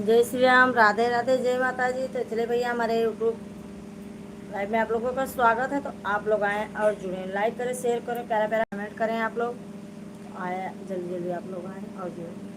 जय श्री राम, राधे राधे, जय माता जी। तो चले भैया, हमारे यूट्यूब लाइव में आप लोगों का स्वागत है। तो आप लोग आए और जुड़े, लाइक करें, शेयर करें, प्यारा प्यारा कमेंट करें। आप लोग आए, जल्दी जल्दी आप लोग आए और जुड़े।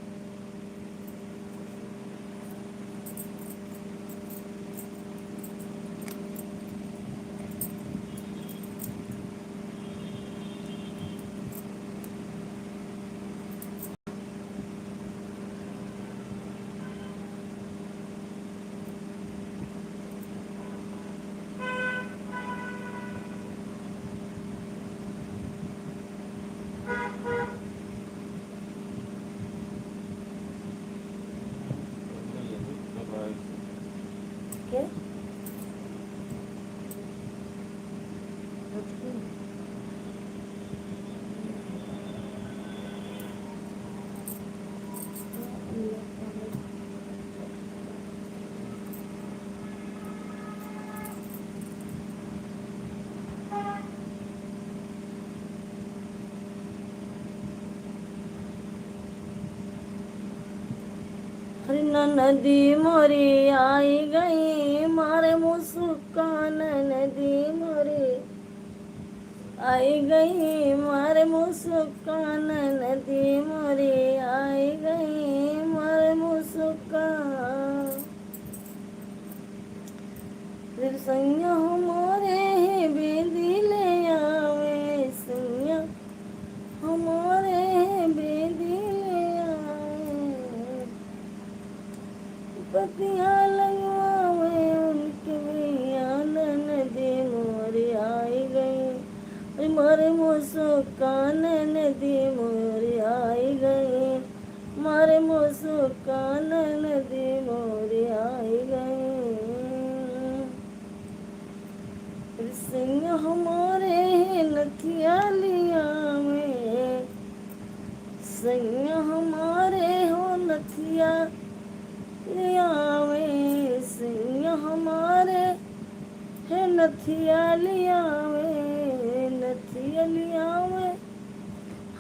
क्या हरी नदी मोरी आई गई, मारे मुस्कान नदी मोरी आई गई, मारे मुस्कान नदी मोरी आई गई, मारे मुस्कान। फिर सैया हमारे बेदिले आवे, सैया हमारे बेदिले आवे, पतिया लगवावे उनके भैया नदी मोरी आई गई, मारे मुस्कान नदी मोरी आई गई, मारे मुस्कान नदी मोरी आई गई। सिंह हमारे नथिया लिया में, सिंह हमारे हो नथिया लिया में, सिंह हमारे है नथिया लिया में, नथिया लिया में,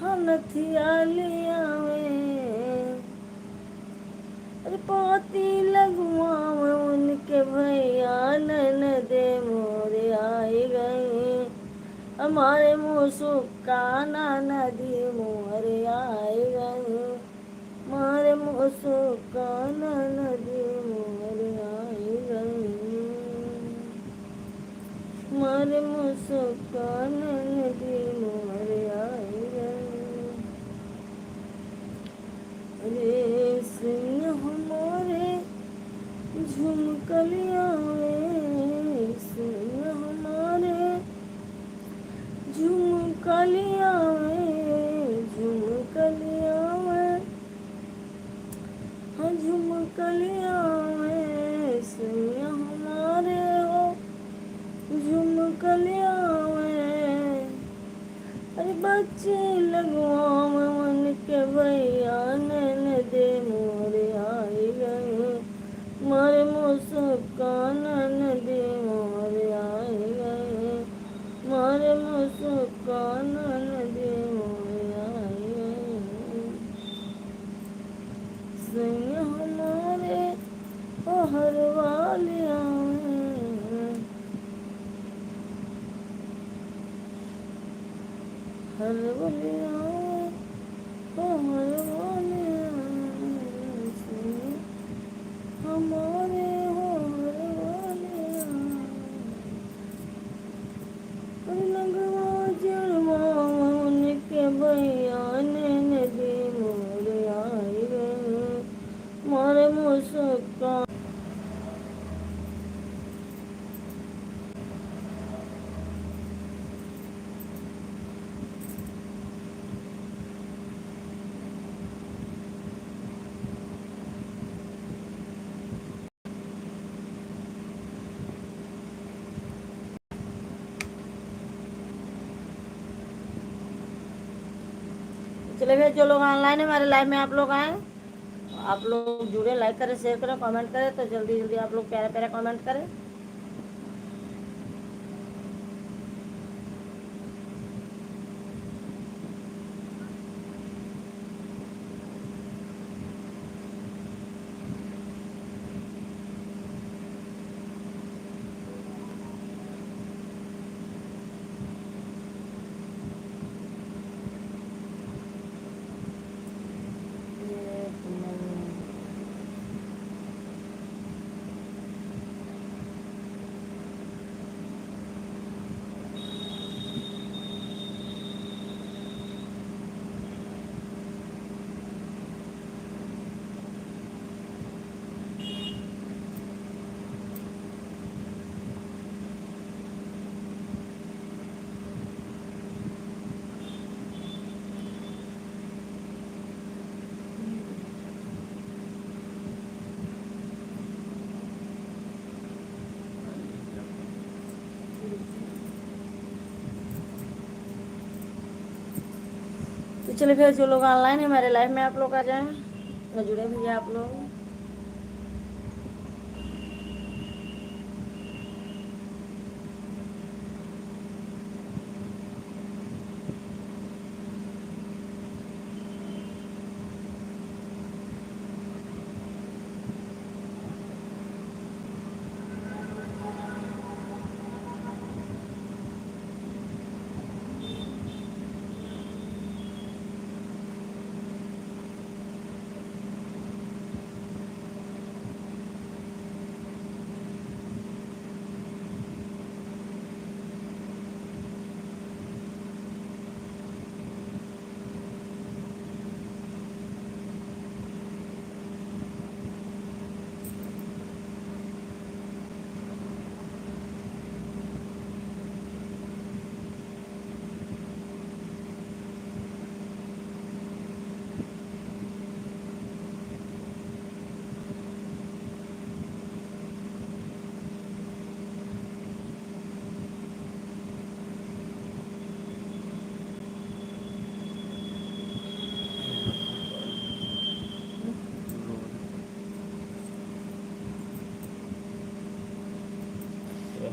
हाँ नथिया लिया में। अरे पाती लगवावे उनके भैया ननदे मोरे आई गए, हमारे मुस्काना नदी मोरे आई गए, मारे मुस्काना नदी मोरे आई गए, मारे मुस्काना नदी मोरे आई गए। अरे सिंह हमारे झुमकलिया में, सिंह हमारे झुमकलिया में, झुमकलिया में, हाँ झुमकलिया में, सिंह हमारे हो झुमकलिया में। अरे बच्चे लगवावे उनके भैया ननदे मोरे आई गए, मारे मुस्कान नदी मोरे आई गए, मारे मुस्कान नदी मोरे आई गए। सिंह हमारे हर वालिया हर वालिया हर वालिया, सिंह हमारे हर वालिया। लगवा जड़वा उनके भैया नदी मोरे आई गए, मारे मुस्कान। चले भैया, जो लोग ऑनलाइन है हमारे लाइव में, आप लोग आए, आप लोग जुड़े, लाइक करें, शेयर करें, कमेंट करें। तो जल्दी जल्दी आप लोग प्यारा प्यारा कमेंट करें। चलिए फिर जो लोग ऑनलाइन है हमारे लाइव में आप लोग आ जाएं और जुड़े भैया आप लोग।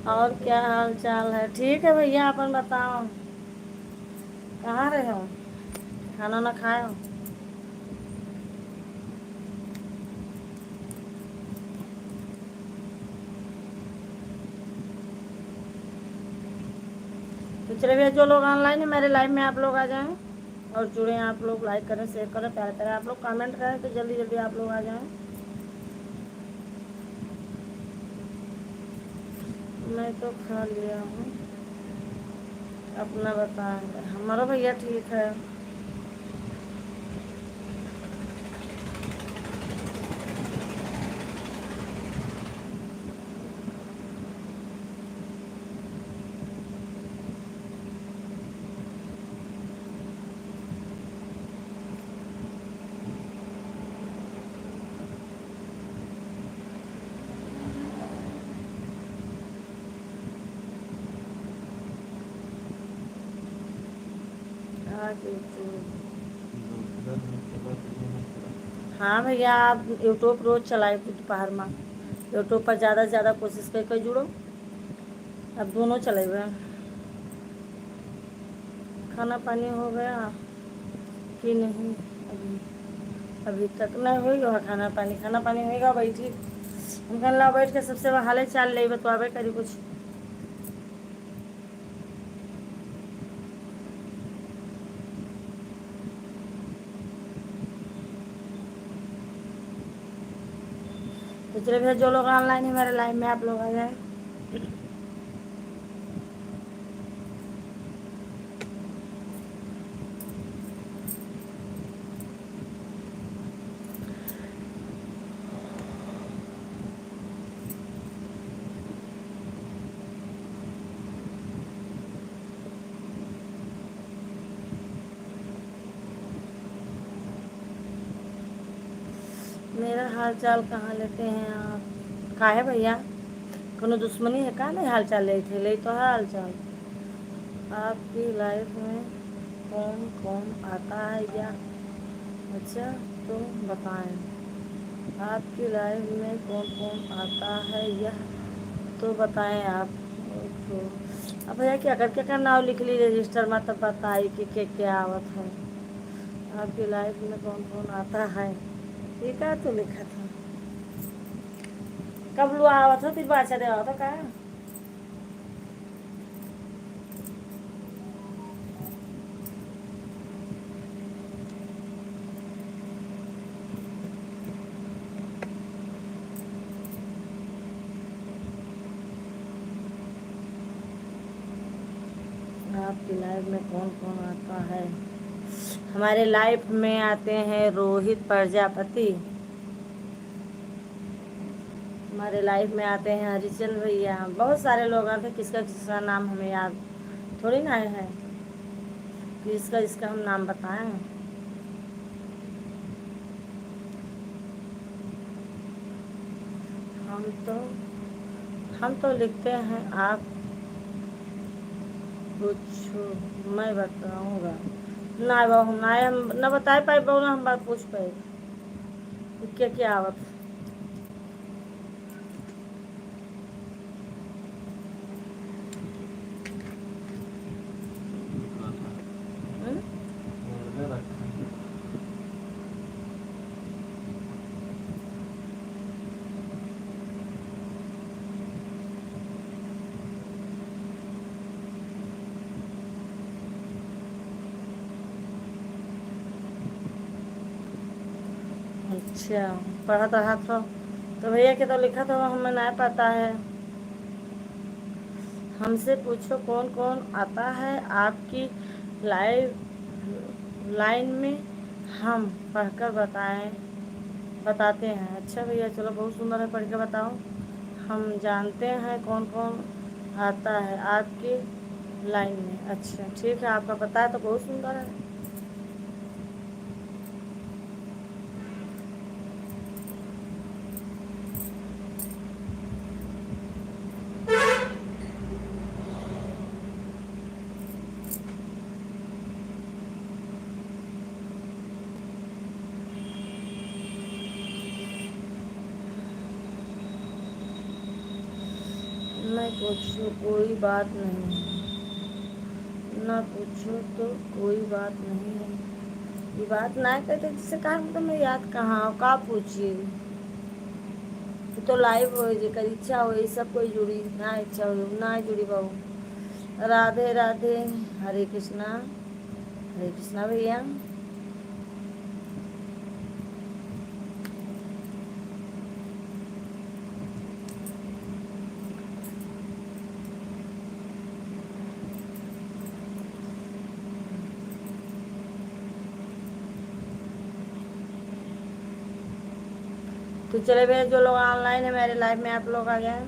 और क्या हाल चाल है? ठीक है भैया, अपन बताओ कहाँ रहे हो? खाना ना खाए हो? तो चलिए भैया जो लोग ऑनलाइन है मेरे लाइव में आप लोग आ जाएं और जुड़े आप लोग, लाइक करें, शेयर करें, प्यारे प्यारे आप लोग कमेंट करें, तो जल्दी जल्दी आप लोग आ जाएं। मैं तो खा लिया हूँ, अपना बताएंगे। हमारा भैया ठीक है। हाँ भैया, आप यूट्यूब रोज़ चलाए दोपहर में, यूट्यूब पर ज़्यादा से ज़्यादा कोशिश करके जुड़ो। अब दोनों चले हुए हैं। खाना पानी हो गया कि नहीं? अभी अभी तक नहीं होगा खाना पानी। खाना पानी होगा बैठी, हम कहला बैठ के सबसे हाल चाल ले बतवाबे करी कुछ। तो चलिए भैया जो लोग ऑनलाइन है मेरे लाइव में आप लोग आ जाए। मेरा हाल चाल कहाँ लेते हैं आप? का है भैया, कोनो दुश्मनी है का? नहीं हाल चाल ले थे, ले तो है हाल चाल। आपकी लाइफ में कौन कौन आता है या? अच्छा, तो बताएं आपकी लाइफ में कौन कौन आता है यह तो बताएं आप। तो अब भैया क्या करके का नाम लिख ली रजिस्टर में, तब बताई कि क्या आवत है। आपकी लाइफ में कौन कौन आता है, ठीक है तो लिखा था। कब लुआ आवत हो? तीन बार दे आवत हो का? आपकी लाइफ में कौन कौन आता है? हमारे लाइफ में आते हैं रोहित प्रजापति, हमारे लाइफ में आते हैं हरिचंद भैया, बहुत सारे लोग आते हैं। किसका किसका नाम हमें याद थोड़ी ना है, किसका इसका हम नाम बताएं। हम तो हम तो लिखते हैं आप पूछो मैं बताऊंगा। ना बाबू हम ना हम न बता पाए बहु ना हम बात पूछ पाए क्या क्या आवत। हम्म? अच्छा पढ़ा था तो भैया के तो लिखा था हमें ना पता है। हमसे पूछो कौन कौन आता है आपकी लाइव लाइन में, हम पढ़कर बताते हैं। अच्छा भैया चलो बहुत सुंदर है, पढ़ के बताओ। हम जानते हैं कौन कौन आता है आपकी लाइन में। अच्छा ठीक है, आपका पता है तो बहुत सुंदर है। मैं पूछूं कोई बात नहीं है, ना पूछो तो कोई बात नहीं है। ये बात ना कहते जिससे कहा तो मैं याद कहाँ का पूछिए। तो लाइव हो जेकर इच्छा हो सब कोई जुड़ी, ना इच्छा हो ना जुड़ी बाबू। राधे राधे, हरे कृष्णा भैया। तो चले भैया जो लोग ऑनलाइन है मेरे लाइव में आप लोग आ गए।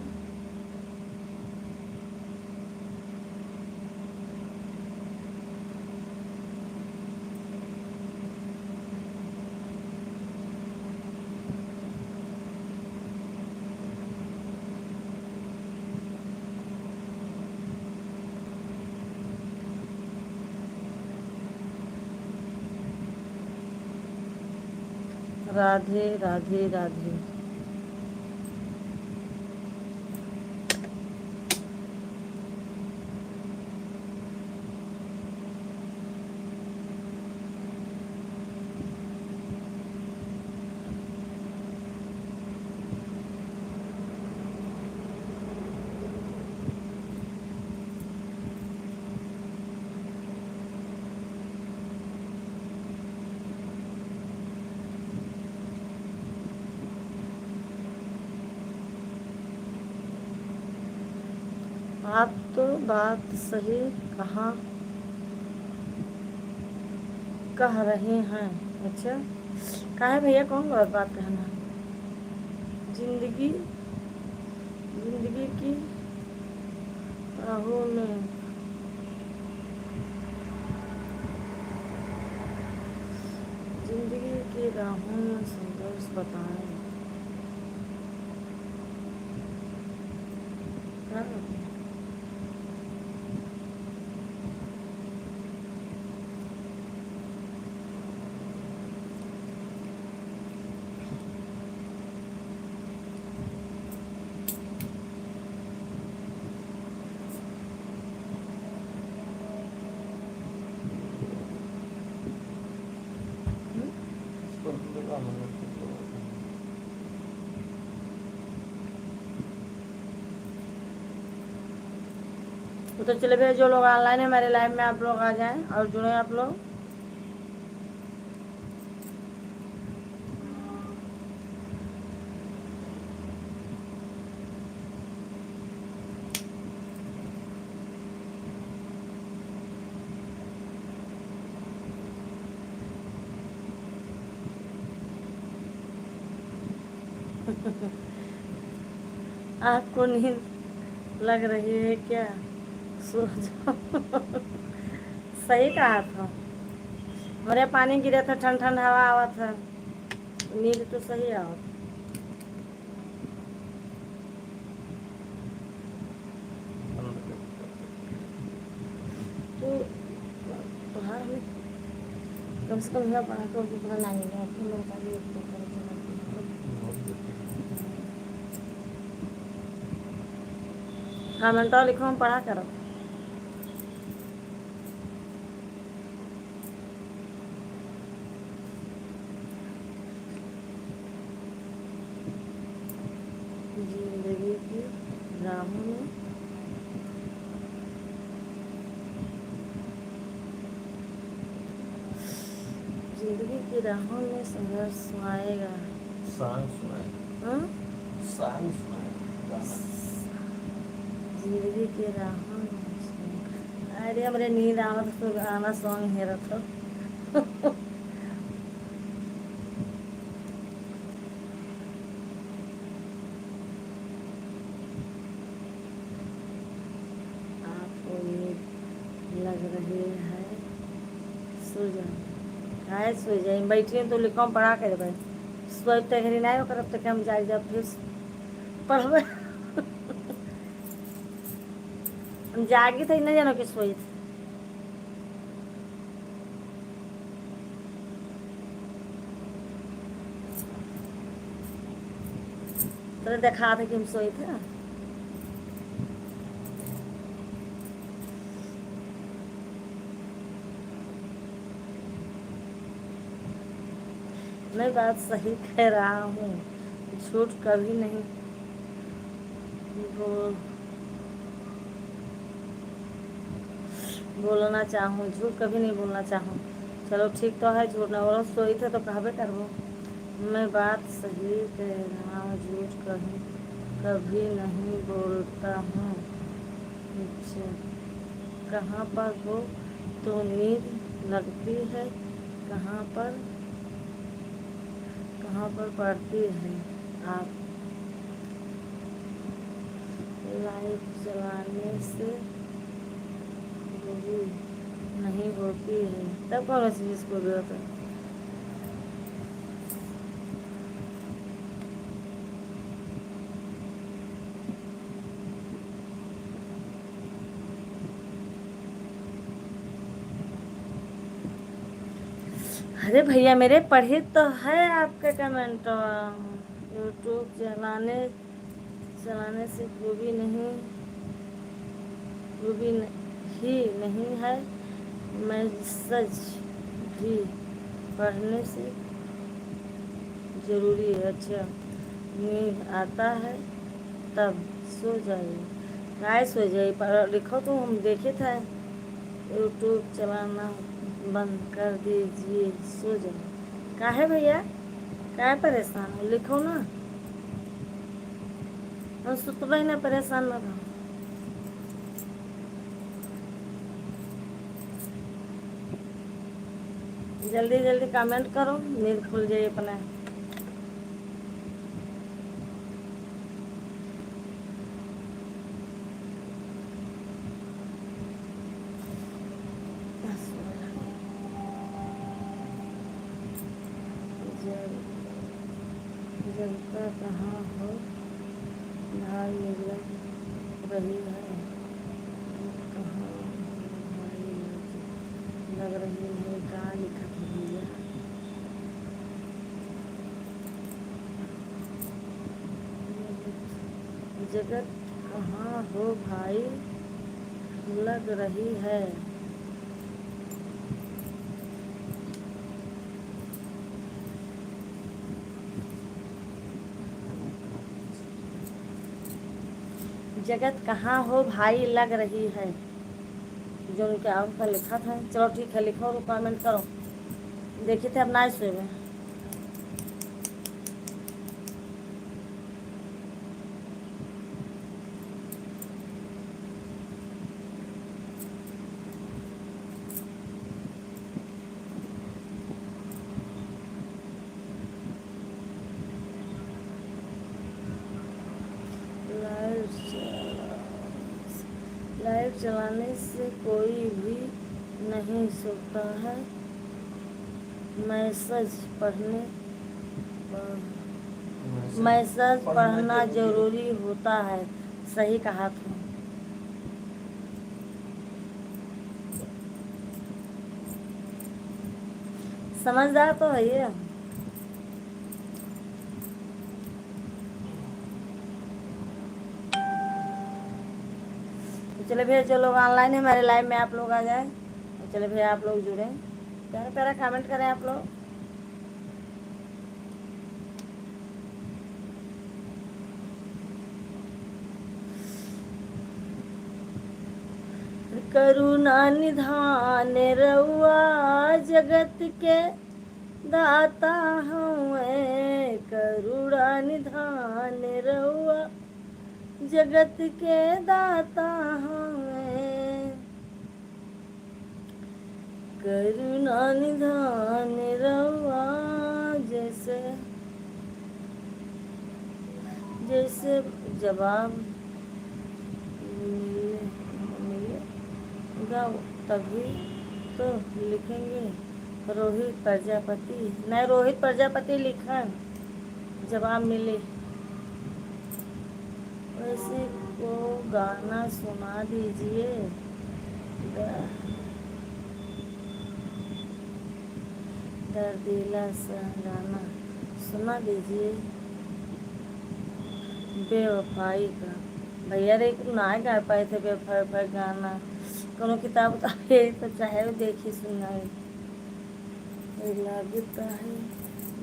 राधे राधे राधे। आप तो बात सही कहाँ कह रहे हैं। अच्छा कहा है भैया कौन गलत बात कहना। जिंदगी जिंदगी की राहों में जिंदगी की राहों में संघर्ष बताएं। हाँ, तो चले भैया जो लोग ऑनलाइन है मेरे लाइव में आप लोग आ जाएं और जुड़े आप लोग। आपको नींद लग रही है क्या, सो जाओ। सही कहा था, हमारे पानी गिरा था, ठंड ठंड हवा आवा था, नींद तो सही आवा। तो बाहर में कम से कम यह पढ़ा कर अपना नानी ने अपने लड़का भी एक तो कमेंट लिखो, हम पढ़ा करो। जिंदगी की राहों में जिंदगी की राहों में संघर्ष आएगा। जिंदगी की राहों में अरे हमारे नींद आवत तो गाना सॉन्ग है रखो। आपको नींद लग रही है, सो जाओ। आए सो जाए बैठिए तो लिखो पढ़ा कर भाई सोच तक नहीं हो करब तक हम जाए जब फिर पढ़बे। हम जागी थे नहीं जानो कि सोई थे। तो देखा था कि हम सोए थे। मैं बात सही कह रहा हूँ, झूठ कभी नहीं बोलना चाहूँ, झूठ कभी नहीं बोलना चाहूँ। चलो ठीक तो है, झूठ ना बोलो, सोई थे तो कहबे करबो। मैं बात सही कह रहा हूँ, झूठ कभी नहीं बोलता हूँ। अच्छा, कहाँ पर हो तो नींद लगती है, कहाँ पर पड़ती है। आप लाइट जलाने से भी नहीं होती है, तब कौन सी चीज़ को जरूरत है। अरे भैया मेरे पढ़े तो है आपका कमेंट। यूट्यूब चलाने से खूबी ही नहीं है, मैसेज भी पढ़ने से ज़रूरी है। अच्छा, नींद आता है तब सो जाइए। काय सो जाइए पर लिखो तो हम देखे थे। यूट्यूब चलाना बंद कर दीजिए, सो जाइए। काहे भैया, काहे परेशान हो, लिखो ना। हम सुतबे ना, परेशान ना रहो। जल्दी जल्दी कमेंट करो, नींद खुल जाए अपना। जनता कहाँ हो भाई लग रही है, कहाँ भाई लग रही है, कहाँ लिखा भैया। जगत कहाँ हो भाई लग रही है। जगत कहाँ हो भाई लग रही है, जो उनके आग पर लिखा था। चलो ठीक है, लिखो और कमेंट करो। देखिए थे अपना सोए में। लाइट चलाने से कोई भी नहीं सोता है, मैसेज पढ़ना जरूरी होता है। सही कहा था। समझदार तो है ये। तो चले भैया जो लोग ऑनलाइन है हमारे लाइव में आप लोग आ जाए। तो चले भैया आप लोग जुड़े, प्यारा प्यारा कमेंट करें आप लोग। करुणा निधान रउआ जगत के दाता हूँ, करुणा निधान रउआ जगत के दाता हूँ, करुणा निधान रउआ जैसे जैसे जवाब गाओ तभी तो लिखेंगे रोहित प्रजापति, नहीं रोहित प्रजापति लिखन जवाब मिले। वैसे को गाना सुना दीजिए, दर्दीला सा गाना सुना दीजिए बेवफाई का। भैया रे ना गा पाए थे बेवफाई गाना, कोनो किताब उतारे तो चाहे वो देखी सुनाए लगता है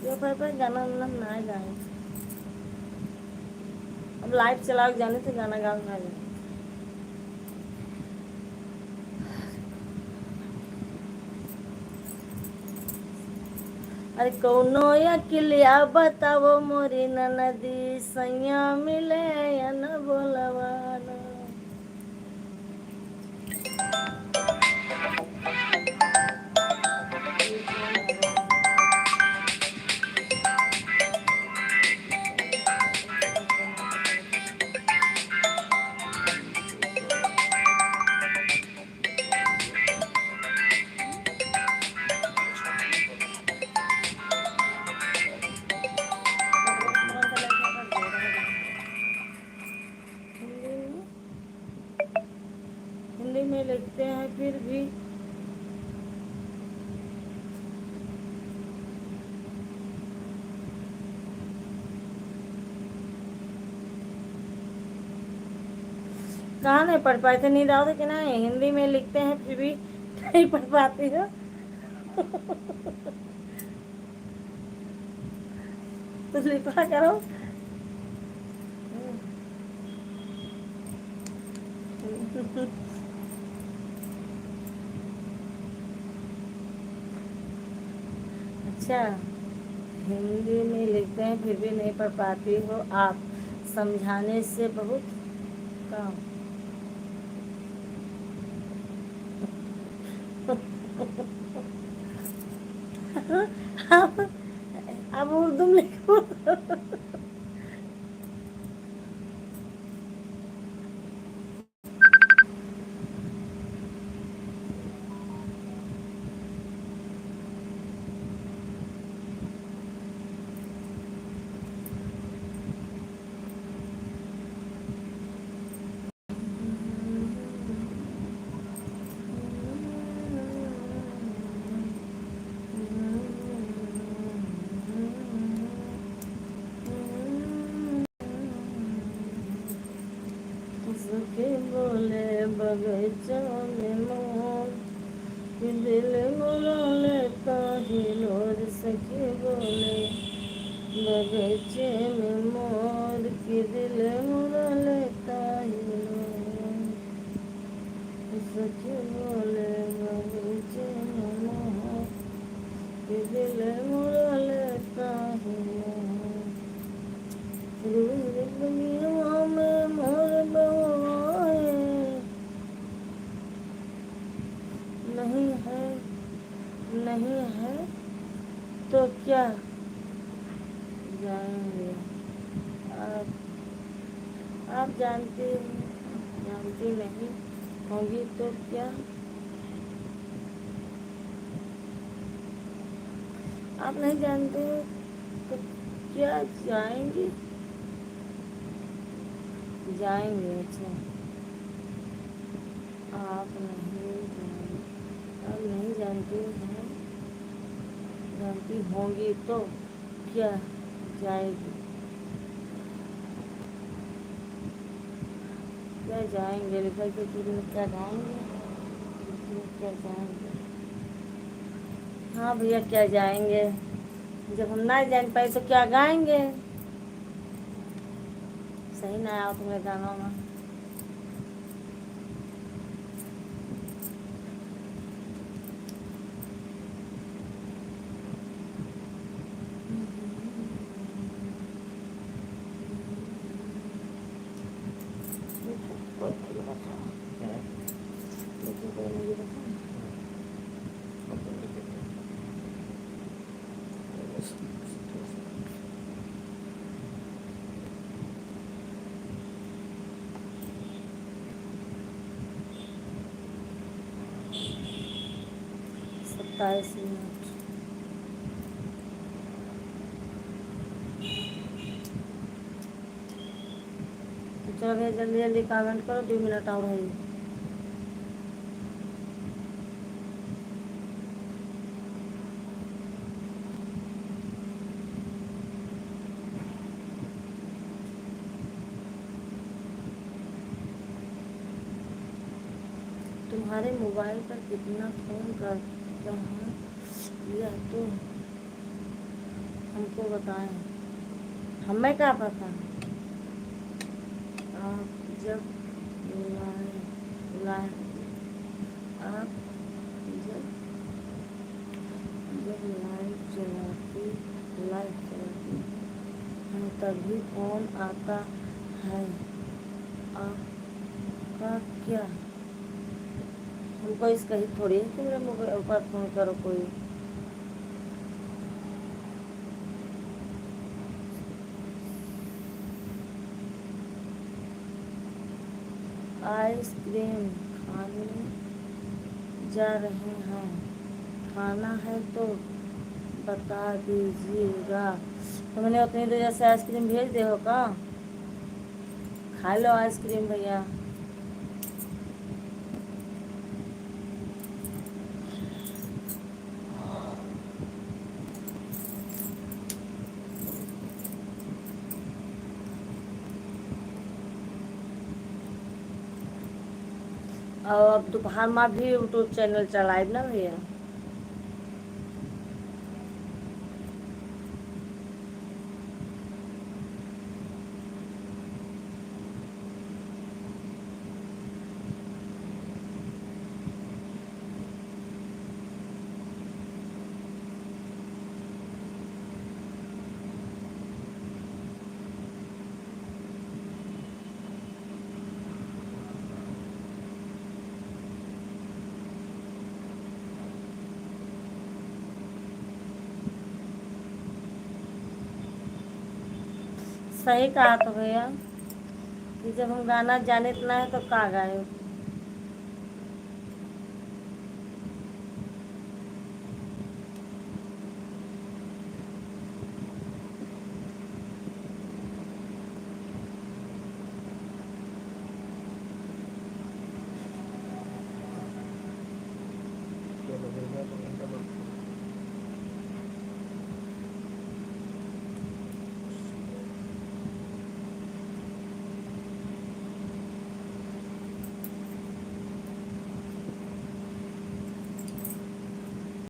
बेवफाई गाना ना गाए। अब लाइव चलाओ जाने तो गाना गाओ ना जाए। अरे कौनो अकेलिया बताओ मोरी नदी सैया मिले या न बोलवाना। हिंदी में लिखते हैं फिर भी कहाँ नहीं पढ़ पाए थे, नींद आओ थे कि नहीं। हिंदी में लिखते हैं फिर भी नहीं पढ़ पाती हो। तो लिखा करो। अच्छा हिंदी में लिखते हैं फिर भी नहीं पढ़ पाती हो आप, समझाने से बहुत काम। अब उर्दू में लिखो। सखी बोले बगीचा में मोर, दिल मोरा लेता ही लोर। सखी बोले बगीचे में मोर की दिल मोरा लेता ही लोर। सखी बोले बगीचे में मोर की दिल मोरा लेता ही लोर। दुनिया में मोर बवाए नहीं है, नहीं है तो क्या जाएंगे आप जानते जानती नहीं होंगी तो क्या, आप नहीं जानते तो क्या जाएंगे जाएंगे। अच्छा आप नहीं जानते हैं गलती होंगी तो क्या जाएगी, क्या जाएंगे, लिखा के चूड़ी में क्या जाएंगे, क्या जाएंगे। हाँ भैया क्या जाएंगे, जब हम ना जान पाए तो क्या गाएंगे। सही ना आया तुम्हें गानों में। सत्ताईस मिनट। चलो भैया जल्दी जल्दी कमेंट करो, 2 मिनट और है। तुम्हारे मोबाइल पर कितना फ़ोन कर लिया तो हमको बताएं, हमें क्या पता। आप जब लाए आप जब जब लाइट चलाती हैं तभी फ़ोन आता है, आपका क्या। हमको इसका ही थोड़ी है कि मेरे मोबाइल पर फ़ोन करो कोई। आइसक्रीम खाने जा रहे हैं, खाना है तो बता दीजिएगा। तो मैंने उतनी देर से आइसक्रीम भेज दे हो का, खा लो आइसक्रीम भैया। और अब दोपहर में भी यूट्यूब चैनल चलाए ना भैया। सही कहा तो भैया कि जब हम गाना जाने तो ना है तो का गाए।